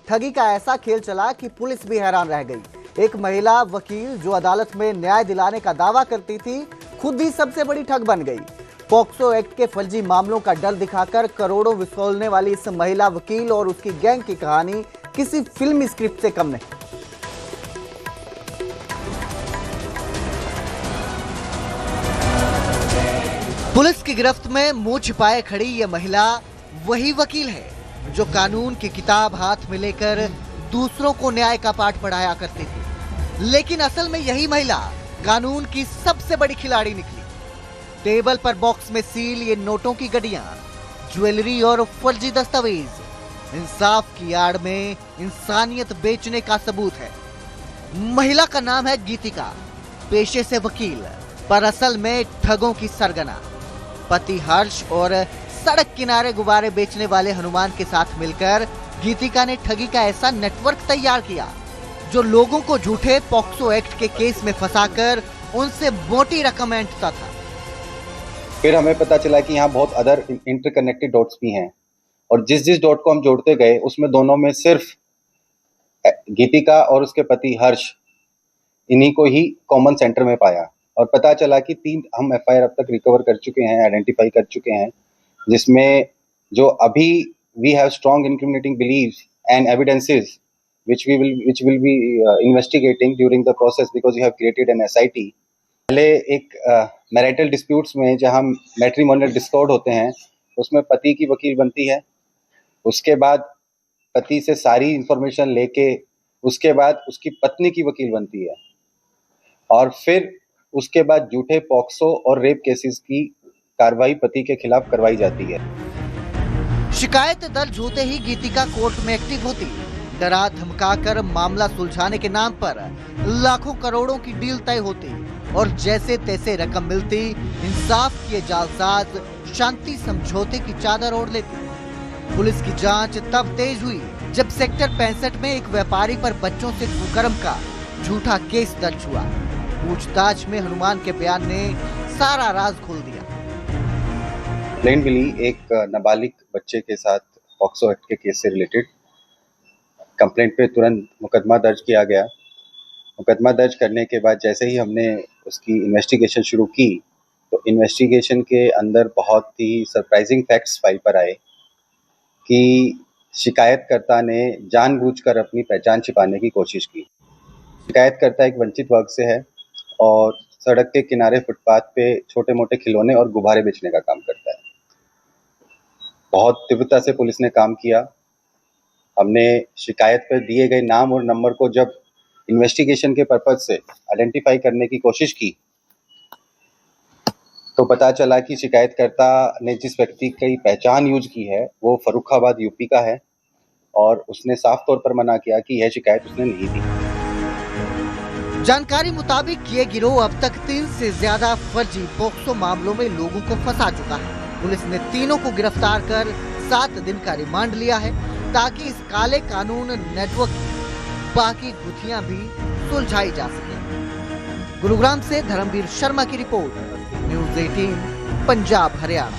ठगी का ऐसा खेल चला कि पुलिस भी हैरान रह गई। एक महिला वकील जो अदालत में न्याय दिलाने का दावा करती थी, खुद ही सबसे बड़ी ठग बन गई। पॉक्सो एक्ट के फर्जी मामलों का डर दिखाकर करोड़ों वसूलने वाली इस महिला वकील और उसकी गैंग की कहानी किसी फिल्मी स्क्रिप्ट से कम नहीं। पुलिस की गिरफ्त में मुंह छिपाए खड़ी ये महिला वही वकील है जो कानून की किताब हाथ में लेकर दूसरों को न्याय का पाठ पढ़ाया करती थी। लेकिन असल में यही महिला कानून की सबसे बड़ी खिलाड़ी निकली। टेबल पर बॉक्स में सील ये नोटों की गड्डियां, ज्वेलरी और फर्जी दस्तावेज इंसाफ की आड़ में इंसानियत बेचने का सबूत है। महिला का नाम है गीतिका, पेशे से वकील पर असल में ठगों की सरगना। पति हर्ष और सड़क किनारे गुब्बारे बेचने वाले हनुमान के साथ मिलकर गीतिका ने ठगी का ऐसा नेटवर्क तैयार किया जो लोगों को झूठे पॉक्सो एक्ट के केस में फंसाकर उनसे मोटी रकम ऐंठता था। फिर हमें पता चला कि यहाँ बहुत अदर इंटरकनेक्टेड डॉट्स भी हैं और जिस डॉट को हम जोड़ते गए उसमें दोनों में सिर्फ गीतिका और उसके पति हर्ष इन्हीं को ही कॉमन सेंटर में पाया। और पता चला कि 3 हम एफआईआर अब तक रिकवर कर चुके हैं, आइडेंटिफाई कर चुके हैं, जिसमें जो अभी we have strong incriminating believes and evidences which will be investigating during the process because you have created an SIT। पहले एक मैरिटल डिस्प्यूट्स में जहां मैट्रिमोनियल डिस्कॉर्ड होते हैं उसमें पति की वकील बनती है, उसके बाद पति से सारी इंफॉर्मेशन लेके उसके बाद उसकी पत्नी की वकील बनती है और फिर उसके बाद झूठे पॉक्सो और रेप केसेस की कार्रवाई पति के खिलाफ करवाई जाती है। शिकायत दर्ज होते ही गीतिका कोर्ट में एक्टिव होती, डरा धमकाकर मामला सुलझाने के नाम पर लाखों करोड़ों की डील तय होती और जैसे तैसे रकम मिलती, इंसाफ किए जालसाज शांति समझौते की चादर ओढ़ लेती। पुलिस की जांच तब तेज हुई जब सेक्टर 65 में एक व्यापारी पर बच्चों से कुकर्म का झूठा केस दर्ज हुआ। पूछताछ में हनुमान के बयान ने सारा राज खोल दिया। प्लेन बिली एक नाबालिग बच्चे के साथ पॉक्सो एक्ट के केस से रिलेटेड कंप्लेंट पे तुरंत मुकदमा दर्ज किया गया। मुकदमा दर्ज करने के बाद जैसे ही हमने उसकी इन्वेस्टिगेशन शुरू की तो इन्वेस्टिगेशन के अंदर बहुत ही सरप्राइजिंग फैक्ट्स फाइल पर आए कि शिकायतकर्ता ने जानबूझकर अपनी पहचान छिपाने की कोशिश की। शिकायतकर्ता एक वंचित वर्ग से है और सड़क के किनारे फुटपाथ पे छोटे मोटे खिलौने और गुब्बारे बेचने का काम करता है। बहुत तीव्रता से पुलिस ने काम किया। हमने शिकायत पर दिए गए नाम और नंबर को जब इन्वेस्टिगेशन के पर्पज से आइडेंटिफाई करने की कोशिश की तो पता चला कि शिकायतकर्ता ने जिस व्यक्ति की पहचान यूज की है वो फर्रुखाबाद यूपी का है और उसने साफ तौर पर मना किया कि यह शिकायत उसने नहीं दी। जानकारी मुताबिक ये गिरोह अब तक 3 से ज्यादा फर्जी पॉक्सो मामलों में लोगों को फंसा चुका है। पुलिस ने तीनों को गिरफ्तार कर 7 दिन का रिमांड लिया है ताकि इस काले कानून नेटवर्क की बाकी गुत्थियां भी सुलझाई जा सके। गुरुग्राम से धर्मवीर शर्मा की रिपोर्ट, न्यूज़ 18 पंजाब हरियाणा।